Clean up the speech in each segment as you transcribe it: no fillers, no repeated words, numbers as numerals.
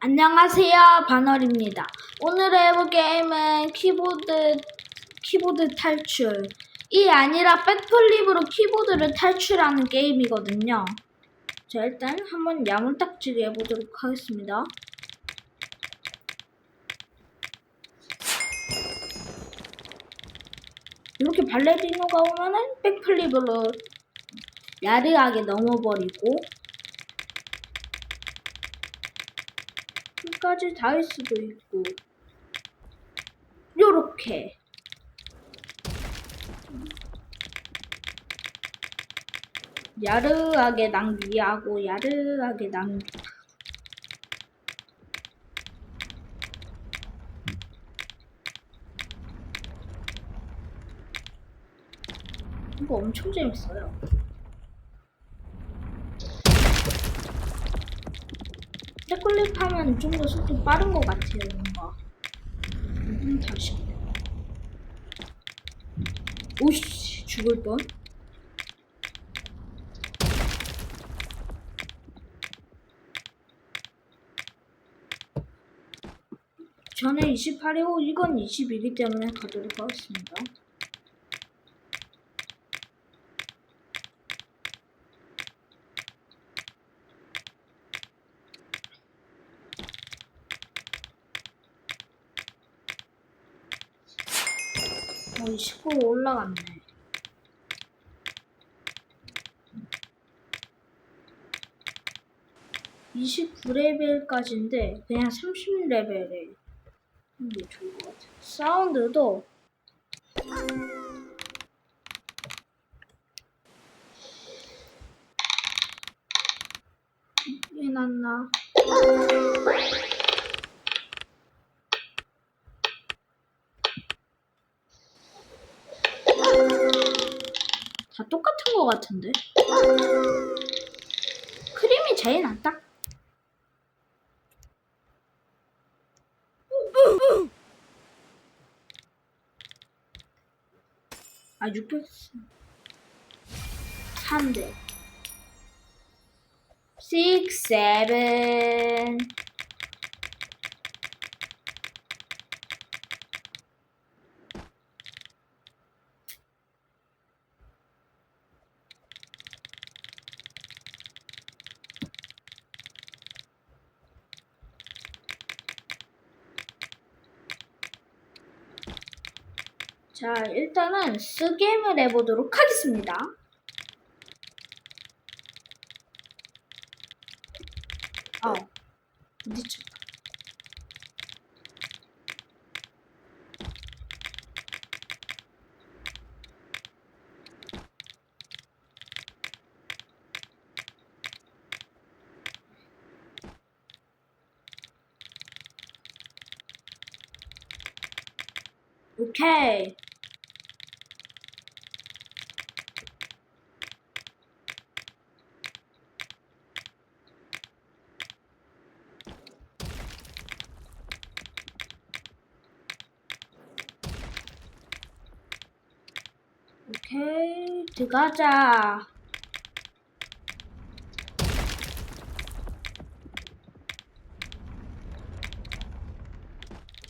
안녕하세요, 반월입니다. 오늘 해볼 게임은 키보드 탈출이 아니라 백플립으로 키보드를 탈출하는 게임이거든요. 자, 일단 한번 야물딱지게 해보도록 하겠습니다. 이렇게 발레리노가 오면은 백플립으로 야르하게 넘어버리고 끝까지 닿을 수도 있고 요렇게 야르하게 낭비하고 야르하게 낭비. 이거 엄청 재밌어요. 백클릭하면 좀 더 속도 빠른 것 같아요, 뭔가. 다시. 오씨, 죽을 뻔. 저는 28이고 이건 20이기 때문에 가도록 하겠습니다. 이 19로 올라갔네. (29레벨까지인데) 그냥 30레벨에 하는 게 좋을 것 같아요. 사운드도 해놨나? 다 똑같은 것 같은데? 크림이 제일 낫다. 아, 603대 6, 7. 자, 일단은 스겜을 해보도록 하겠습니다. 부딪혔다. 오케이. 오케이, 들어가자.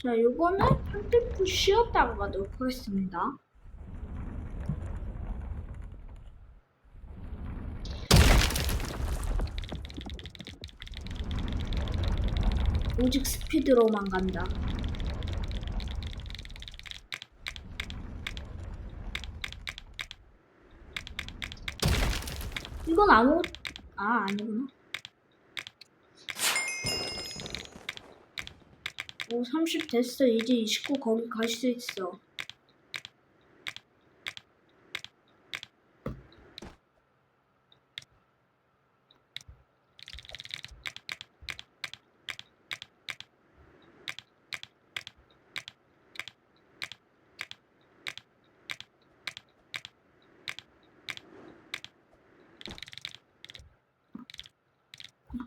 자, 요거는 편집부 쉬었다고 가도록 하겠습니다. 오직 스피드로만 간다. 이건 아니구나. 오, 30 됐어. 이제 29 거기 갈 수 있어.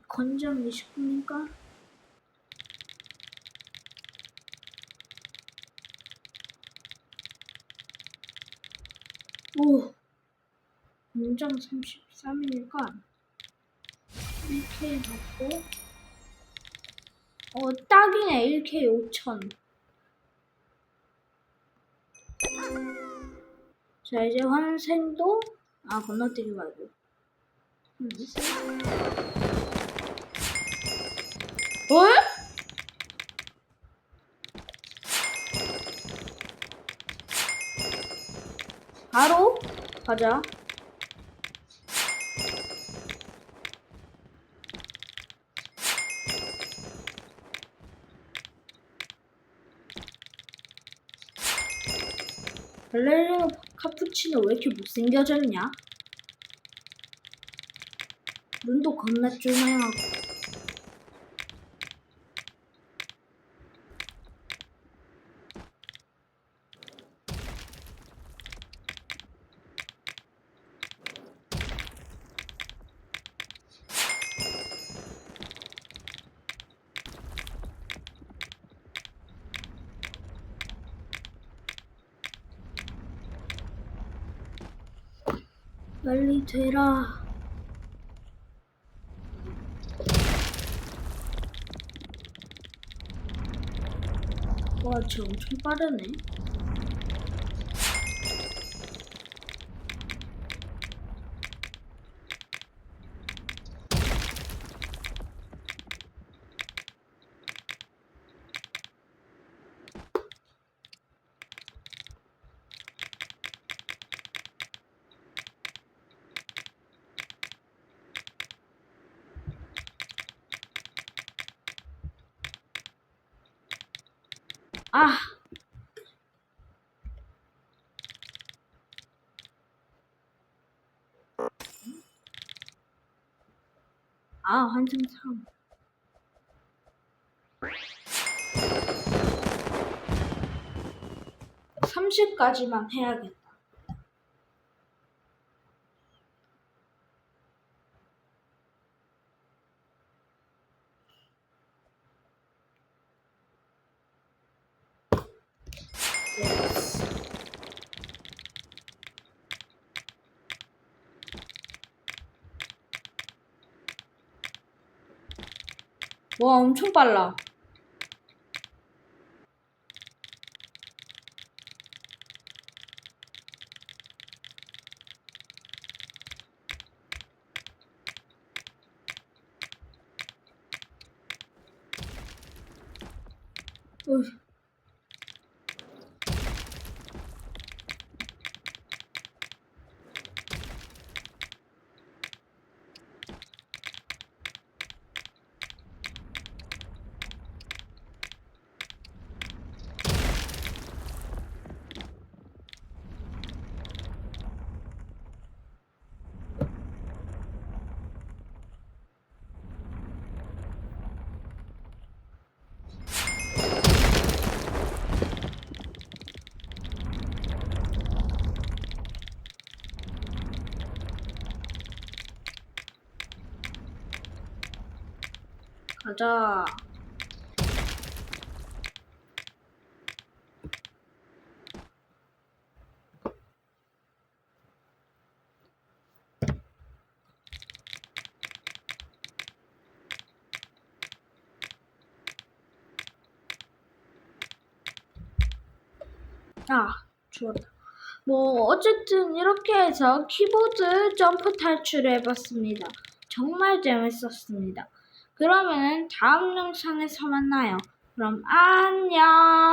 건장 29니까? 오, 건장 33이니까 1K 받고 딱이네. 1K 5천. 자, 이제 환생도, 건너뛰기 말고. 어? 바로 가자. 발레리노 카푸치노 왜 이렇게 못생겨졌냐? 눈도 겁나 쫄망하고. 빨리 되라. 와, 쟤 엄청 빠르네. 아! 환승 3. 30까지만 해야겠다. 와, 엄청 빨라. 어휴. 가자. 좋았다. 어쨌든 이렇게 해서 키보드 점프 탈출을 해봤습니다. 정말 재밌었습니다. 그러면 다음 영상에서 만나요. 그럼 안녕.